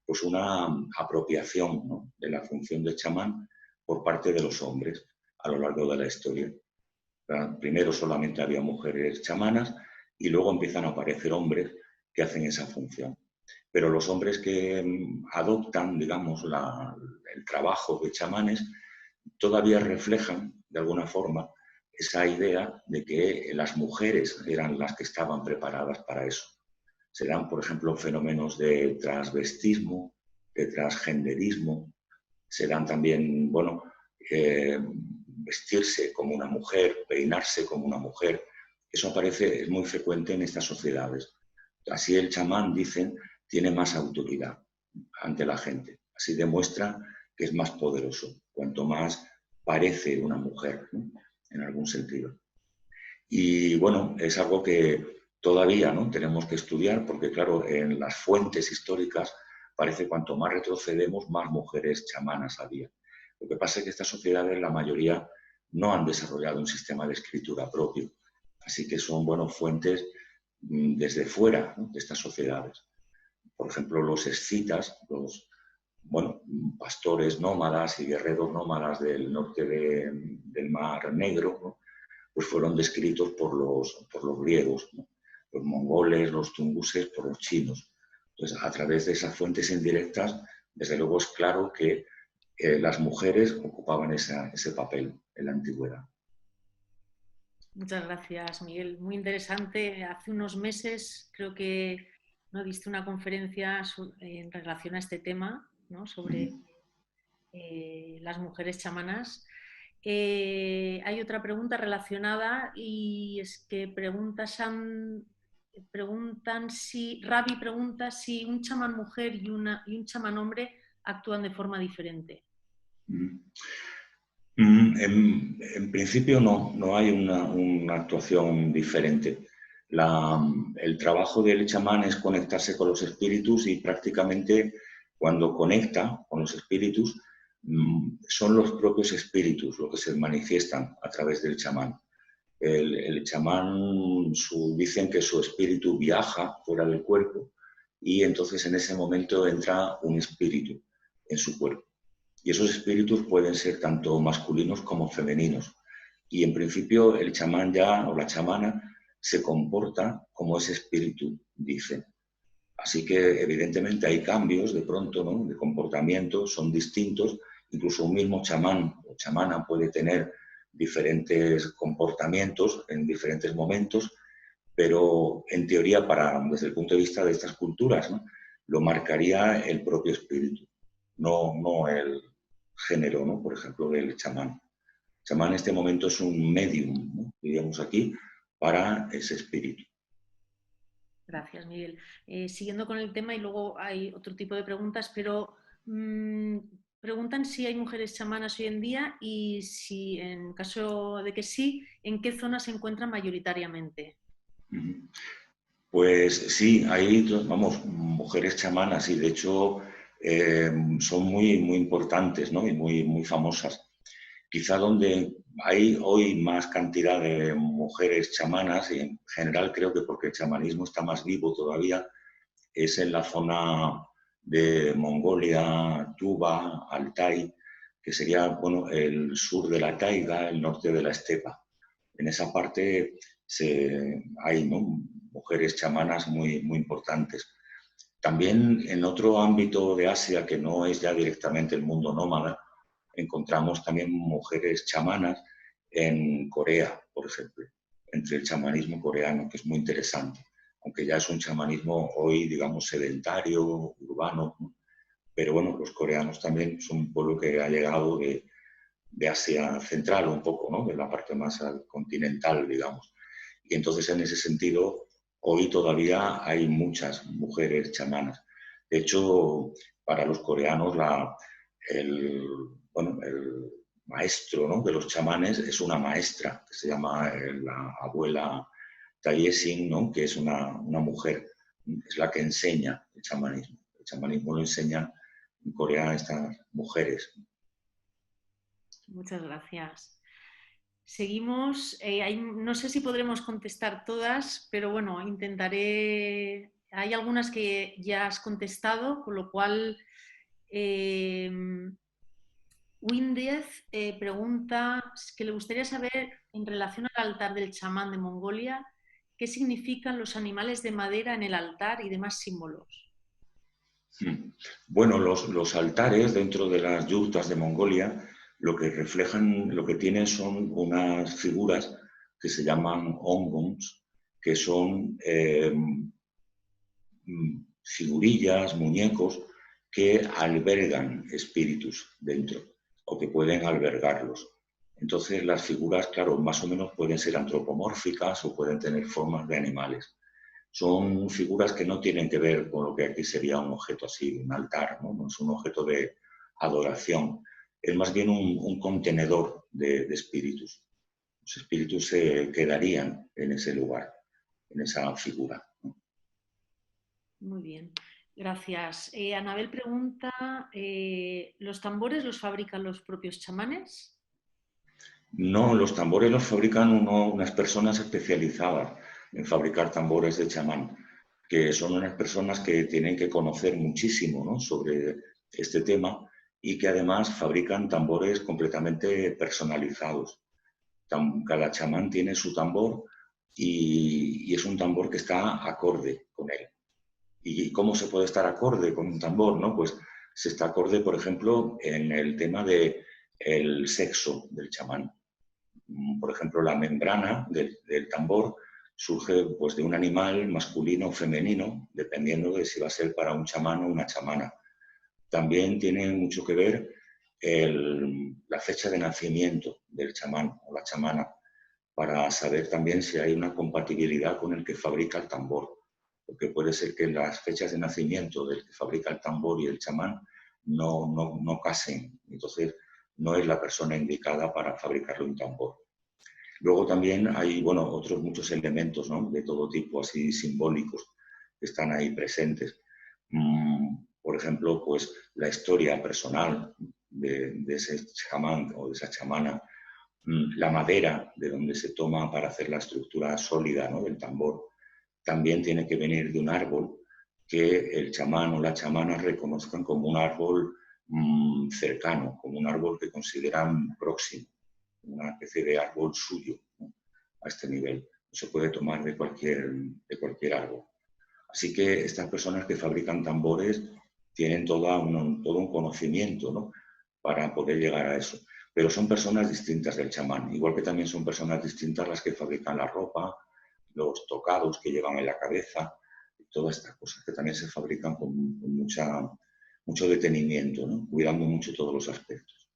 pues una apropiación, ¿no?, de la función de chamán por parte de los hombres a lo largo de la historia. Primero solamente había mujeres chamanas y luego empiezan a aparecer hombres que hacen esa función. Pero los hombres que adoptan, digamos, el trabajo de chamanes todavía reflejan, de alguna forma, esa idea de que las mujeres eran las que estaban preparadas para eso. Se dan, por ejemplo, fenómenos de transvestismo, de transgenderismo, se dan también, bueno, vestirse como una mujer, peinarse como una mujer. Eso aparece, es muy frecuente en estas sociedades. Así el chamán, dicen, tiene más autoridad ante la gente. Así demuestra que es más poderoso, cuanto más parece una mujer, ¿no? En algún sentido. Y bueno, es algo que todavía, ¿no?, tenemos que estudiar porque, claro, en las fuentes históricas parece que cuanto más retrocedemos, más mujeres chamanas había. Lo que pasa es que estas sociedades, la mayoría, no han desarrollado un sistema de escritura propio. Así que son, bueno, fuentes desde fuera, ¿no?, de estas sociedades. Por ejemplo, los escitas, los, bueno, pastores nómadas y guerreros nómadas del norte del Mar Negro, ¿no?, pues fueron descritos por los griegos, ¿no?, los mongoles, los tunguses, por los chinos. Entonces, a través de esas fuentes indirectas, desde luego es claro que las mujeres ocupaban ese papel en la antigüedad. Muchas gracias, Miguel. Muy interesante. Hace unos meses creo que no diste una conferencia en relación a este tema, ¿no?, sobre las mujeres chamanas. Hay otra pregunta relacionada y es que Ravi pregunta si un chamán mujer y un chamán hombre actúan de forma diferente. En principio no hay una actuación diferente. El trabajo del chamán es conectarse con los espíritus y prácticamente cuando conecta con los espíritus son los propios espíritus los que se manifiestan a través del chamán. El chamán dicen que su espíritu viaja fuera del cuerpo y entonces en ese momento entra un espíritu en su cuerpo. Y esos espíritus pueden ser tanto masculinos como femeninos. Y en principio el chamán o la chamana se comporta como ese espíritu dice. Así que evidentemente hay cambios de pronto, ¿no?, de comportamiento, son distintos. Incluso un mismo chamán o chamana puede tener diferentes comportamientos en diferentes momentos, pero en teoría, desde el punto de vista de estas culturas, ¿no?, lo marcaría el propio espíritu, no el género, ¿no?, por ejemplo, del chamán. El chamán en este momento es un medium, ¿no?, diríamos aquí, para ese espíritu. Gracias, Miguel. Siguiendo con el tema, y luego hay otro tipo de preguntas, pero preguntan si hay mujeres chamanas hoy en día y si, en caso de que sí, ¿en qué zonas se encuentran mayoritariamente? Pues sí, hay, vamos, mujeres chamanas y de hecho son muy importantes, ¿no?, y muy famosas. Quizá donde hay hoy más cantidad de mujeres chamanas, y en general creo que porque el chamanismo está más vivo todavía, es en la zona de Mongolia, Tuva, Altai, que sería, bueno, el sur de la taiga, el norte de la estepa. En esa parte hay, ¿no?, mujeres chamanas muy importantes. También en otro ámbito de Asia, que no es ya directamente el mundo nómada, encontramos también mujeres chamanas en Corea, por ejemplo, entre el chamanismo coreano, que es muy interesante, aunque ya es un chamanismo hoy, digamos, sedentario, urbano, ¿no? Pero bueno, los coreanos también son un pueblo que ha llegado de Asia Central un poco, ¿no?, de la parte más continental, digamos. Y entonces, en ese sentido, hoy todavía hay muchas mujeres chamanas. De hecho, para los coreanos, el maestro, ¿no?, de los chamanes es una maestra, que se llama la abuela Tayesin, ¿no?, que es una mujer, es la que enseña el chamanismo. El chamanismo lo enseña en Corea a estas mujeres. Muchas gracias. Seguimos. No sé si podremos contestar todas, pero bueno, intentaré. Hay algunas que ya has contestado, con lo cual Windiez pregunta que le gustaría saber, en relación al altar del chamán de Mongolia, qué significan los animales de madera en el altar y demás símbolos. Bueno, los altares dentro de las yurtas de Mongolia lo que reflejan, lo que tienen son unas figuras que se llaman ongons, que son figurillas, muñecos que albergan espíritus dentro o que pueden albergarlos. Entonces las figuras, claro, más o menos pueden ser antropomórficas o pueden tener formas de animales. Son figuras que no tienen que ver con lo que aquí sería un objeto así, un altar, ¿no? No es un objeto de adoración, es más bien un contenedor de espíritus. Los espíritus se quedarían en ese lugar, en esa figura, ¿no? Muy bien, gracias. Anabel pregunta, ¿los tambores los fabrican los propios chamanes? No, los tambores los fabrican unas personas especializadas en fabricar tambores de chamán, que son unas personas que tienen que conocer muchísimo, ¿no?, sobre este tema y que además fabrican tambores completamente personalizados. Cada chamán tiene su tambor y es un tambor que está acorde con él. ¿Y cómo se puede estar acorde con un tambor, no? Pues se está acorde, por ejemplo, en el tema del sexo del chamán. Por ejemplo, la membrana del tambor surge pues, de un animal masculino o femenino, dependiendo de si va a ser para un chamán o una chamana. También tiene mucho que ver la fecha de nacimiento del chamán o la chamana, para saber también si hay una compatibilidad con el que fabrica el tambor. Porque puede ser que las fechas de nacimiento del que fabrica el tambor y el chamán no casen. Entonces, no es la persona indicada para fabricarle un tambor. Luego también hay, bueno, otros muchos elementos, ¿no?, de todo tipo, así simbólicos, que están ahí presentes. Por ejemplo, pues la historia personal de ese chamán o de esa chamana, la madera de donde se toma para hacer la estructura sólida, ¿no?, del tambor, también tiene que venir de un árbol que el chamán o la chamana reconozcan como un árbol cercano, como un árbol que consideran próximo, una especie de árbol suyo, ¿no?, a este nivel. No se puede tomar de cualquier árbol. Así que estas personas que fabrican tambores tienen todo un conocimiento, ¿no?, para poder llegar a eso. Pero son personas distintas del chamán, igual que también son personas distintas las que fabrican la ropa, los tocados que llevan en la cabeza, y todas estas cosas que también se fabrican con mucho detenimiento, ¿no?, cuidando mucho todos los aspectos.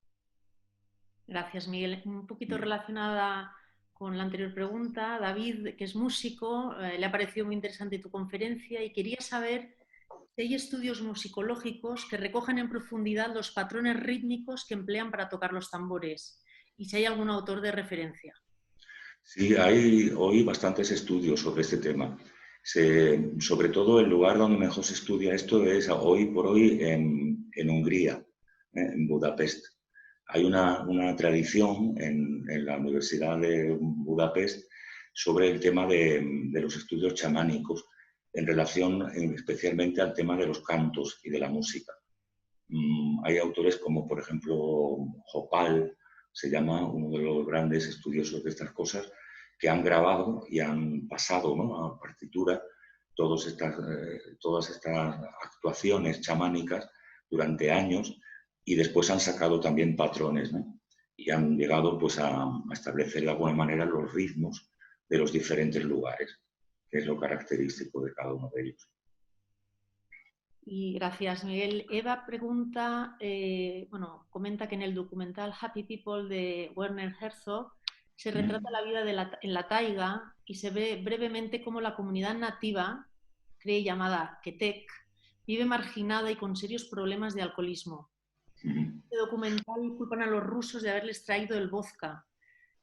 Gracias, Miguel. Un poquito relacionada con la anterior pregunta, David, que es músico, le ha parecido muy interesante tu conferencia y quería saber si hay estudios musicológicos que recogen en profundidad los patrones rítmicos que emplean para tocar los tambores y si hay algún autor de referencia. Sí, hay hoy bastantes estudios sobre este tema. Sobre todo el lugar donde mejor se estudia esto es hoy por hoy en Hungría, en Budapest. Hay una tradición en la Universidad de Budapest sobre el tema de los estudios chamánicos en relación especialmente al tema de los cantos y de la música. Hay autores como, por ejemplo, Hopal, se llama, uno de los grandes estudiosos de estas cosas, que han grabado y han pasado, ¿no?, a partitura todas estas actuaciones chamánicas durante años y después han sacado también patrones, ¿no?, y han llegado pues, a establecer de alguna manera los ritmos de los diferentes lugares, que es lo característico de cada uno de ellos. Y gracias, Miguel. Eva pregunta, comenta que en el documental Happy People de Werner Herzog se retrata la vida en la taiga y se ve brevemente cómo la comunidad nativa, cree llamada Ketek, vive marginada y con serios problemas de alcoholismo. En este documental culpan a los rusos de haberles traído el vodka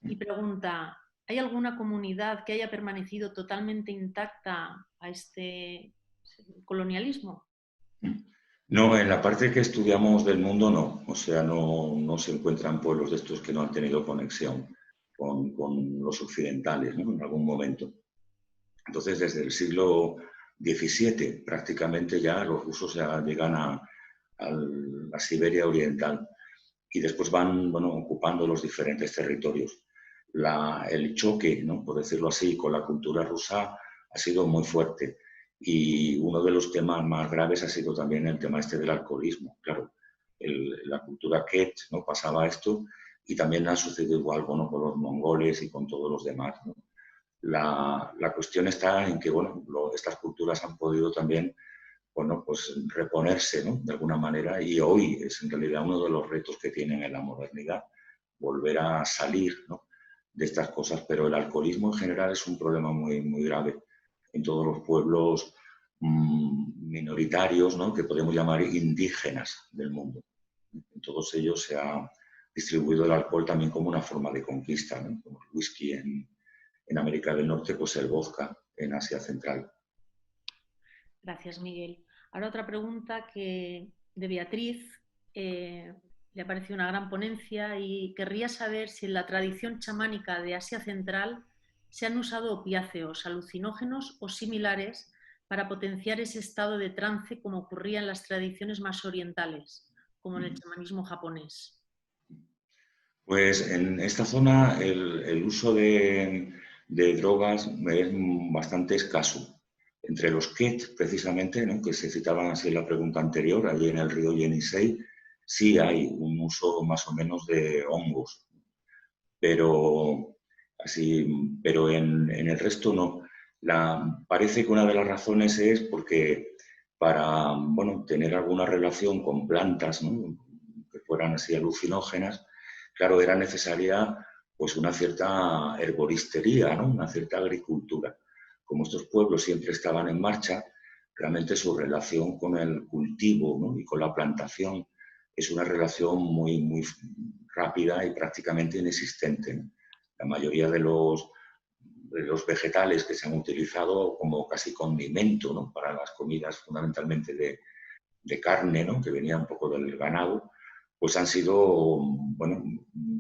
y pregunta, ¿hay alguna comunidad que haya permanecido totalmente intacta a este colonialismo? No, en la parte que estudiamos del mundo no, o sea, no se encuentran pueblos de estos que no han tenido conexión con los occidentales, ¿no?, en algún momento. Entonces, desde el siglo XVII prácticamente ya los rusos ya llegan a la Siberia oriental y después van, bueno, ocupando los diferentes territorios. El choque, ¿no?, por decirlo así, con la cultura rusa ha sido muy fuerte. Y uno de los temas más graves ha sido también el tema este del alcoholismo. Claro, la cultura Ket, ¿no? Pasaba esto, y también ha sucedido igual, bueno, con los mongoles y con todos los demás, ¿no? La cuestión está en que, bueno, estas culturas han podido también, bueno, pues reponerse, ¿no? De alguna manera, y hoy es en realidad uno de los retos que tienen en la modernidad, volver a salir, ¿no? De estas cosas, pero el alcoholismo en general es un problema muy, muy grave en todos los pueblos minoritarios, ¿no? Que podemos llamar indígenas del mundo. En todos ellos se ha distribuido el alcohol también como una forma de conquista, ¿no? Como el whisky en América del Norte, pues el vodka en Asia Central. Gracias, Miguel. Ahora otra pregunta de Beatriz. Le ha parecido una gran ponencia y querría saber si en la tradición chamánica de Asia Central se han usado opiáceos, alucinógenos o similares para potenciar ese estado de trance como ocurría en las tradiciones más orientales, como en el chamanismo japonés. Pues en esta zona el uso de drogas es bastante escaso. Entre los Ket, precisamente, ¿no? Que se citaban así en la pregunta anterior, allí en el río Yenisei, sí hay un uso más o menos de hongos, pero, pero en el resto no. Parece que una de las razones es porque para, bueno, tener alguna relación con plantas, ¿no? Que fueran así alucinógenas, claro, era necesaria pues una cierta herboristería, ¿no? Una cierta agricultura. Como estos pueblos siempre estaban en marcha, realmente su relación con el cultivo, ¿no? Y con la plantación es una relación muy, muy rápida y prácticamente inexistente, ¿no? La mayoría de los vegetales que se han utilizado como casi condimento, ¿no? Para las comidas fundamentalmente de carne, ¿no? Que venía un poco del ganado, pues han sido, bueno,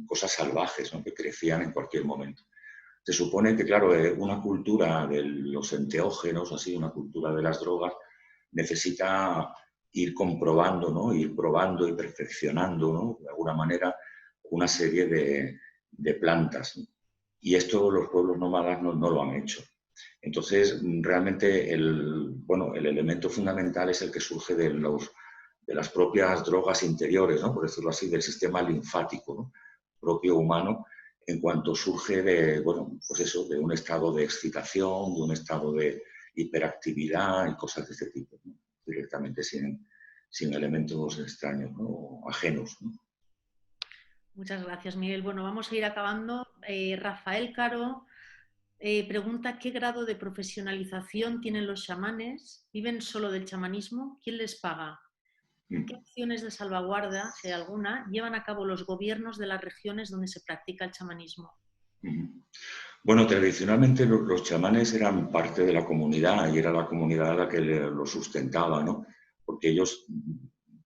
cosas salvajes, ¿no? Que crecían en cualquier momento. Se supone que, claro, una cultura de los enteógenos, así, una cultura de las drogas, necesita ir comprobando, ¿no? Ir probando y perfeccionando, ¿no? De alguna manera, una serie de plantas, ¿no? Y esto los pueblos nómadas no lo han hecho. Entonces, realmente bueno, el elemento fundamental es el que surge de las propias drogas interiores, ¿no? Por decirlo así, del sistema linfático, ¿no? Propio humano, en cuanto surge de, bueno, pues eso, de un estado de excitación, de un estado de hiperactividad y cosas de este tipo, ¿no? Directamente sin elementos extraños, ¿no? Ajenos, ¿no? Muchas gracias, Miguel. Bueno, vamos a ir acabando. Rafael Caro pregunta qué grado de profesionalización tienen los chamanes, viven solo del chamanismo, ¿quién les paga? ¿Qué acciones de salvaguarda, si hay alguna, llevan a cabo los gobiernos de las regiones donde se practica el chamanismo? Bueno, tradicionalmente los chamanes eran parte de la comunidad y era la comunidad la que lo sustentaba, ¿no? Porque ellos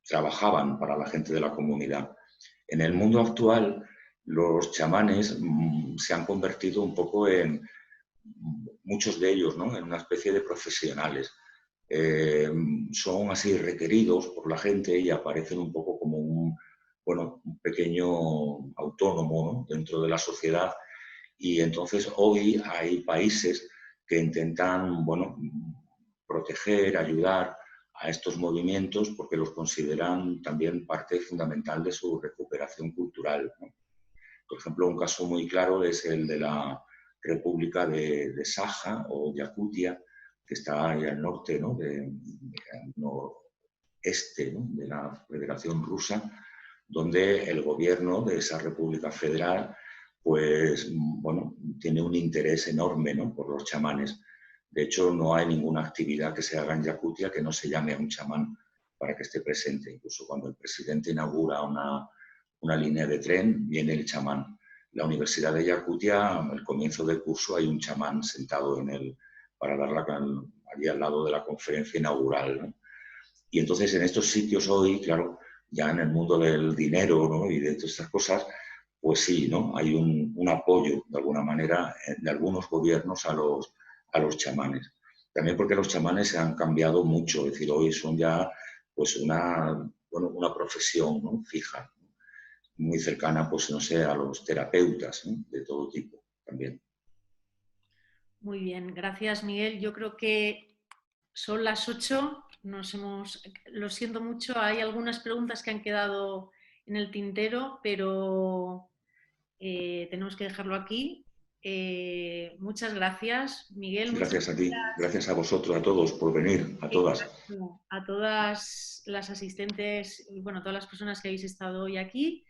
trabajaban para la gente de la comunidad. En el mundo actual, los chamanes se han convertido un poco en, muchos de ellos, ¿no? En una especie de profesionales. Son así requeridos por la gente y aparecen un poco como bueno, un pequeño autónomo, ¿no? Dentro de la sociedad. Y entonces hoy hay países que intentan, bueno, proteger, ayudar a estos movimientos porque los consideran también parte fundamental de su recuperación cultural, ¿no? Por ejemplo, un caso muy claro es el de la República de Saja o Yakutia, que está ahí al norte, ¿no? Al noreste, ¿no? De la Federación Rusa, donde el gobierno de esa República Federal pues, bueno, tiene un interés enorme, ¿no? Por los chamanes. De hecho, no hay ninguna actividad que se haga en Yakutia que no se llame a un chamán para que esté presente. Incluso cuando el presidente inaugura una línea de tren, viene el chamán. La Universidad de Yakutia, al comienzo del curso, hay un chamán sentado para darla allí al lado de la conferencia inaugural, ¿no? Y entonces en estos sitios hoy, claro, ya en el mundo del dinero, ¿no? Y de todas estas cosas, pues sí, ¿no? Hay un apoyo, de alguna manera, de algunos gobiernos a los chamanes. También porque los chamanes se han cambiado mucho, es decir, hoy son ya pues una profesión, ¿no? Fija, ¿no? Muy cercana, pues no sé, a los terapeutas, ¿no? De todo tipo también. Muy bien, gracias, Miguel. Yo creo que son las 8. lo siento mucho, hay algunas preguntas que han quedado en el tintero, pero tenemos que dejarlo aquí. Muchas gracias, Miguel. Muchas Gracias a ti, gracias gracias a vosotros, a todos, por venir, a todas. a todas las asistentes y bueno, todas las personas que habéis estado hoy aquí.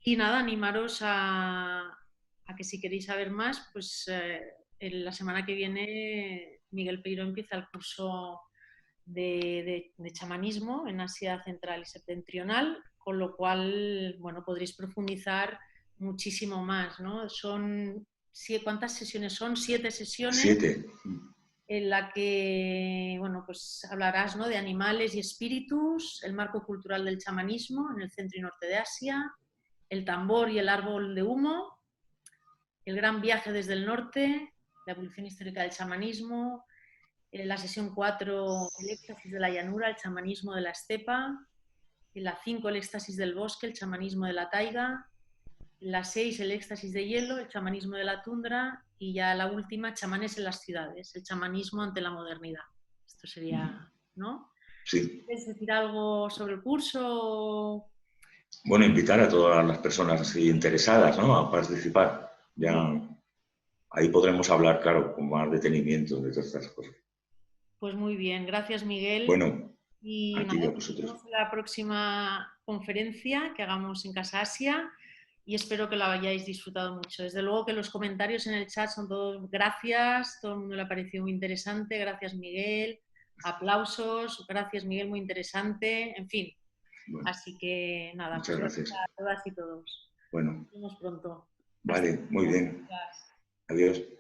Y nada, animaros a que si queréis saber más, pues en la semana que viene Miguel Peiro empieza el curso de chamanismo en Asia Central y Septentrional, con lo cual, bueno, podréis profundizar muchísimo más, ¿no? ¿Cuántas sesiones son? 7 sesiones 7. en la que, bueno, pues hablarás, ¿no?, de animales y espíritus, el marco cultural del chamanismo en el centro y norte de Asia, el tambor y el árbol de humo, el gran viaje desde el norte, la evolución histórica del chamanismo, la sesión 4, el éxtasis de la llanura, el chamanismo de la estepa, la 5, el éxtasis del bosque, el chamanismo de la taiga, la 6, el éxtasis de hielo, el chamanismo de la tundra, y ya la última, chamanes en las ciudades, el chamanismo ante la modernidad. Esto sería, ¿no? Sí. ¿Quieres decir algo sobre el curso? Bueno, invitar a todas las personas así interesadas, ¿no?, a participar. Ya ahí podremos hablar, claro, con más detenimiento de todas estas cosas. Pues muy bien, gracias Miguel. Bueno, Y a ti y nada, a nos vosotros. vemos en la próxima conferencia que hagamos en Casa Asia y espero que la hayáis disfrutado mucho. Desde luego que los comentarios en el chat son todos gracias, todo el mundo le ha parecido muy interesante, gracias Miguel, aplausos, gracias Miguel, muy interesante, en fin. Bueno, Así que nada, muchas pues gracias gracias. a todas y todos. Bueno, Nos vemos pronto. Hasta vale, muy luego. bien. Gracias. Adiós.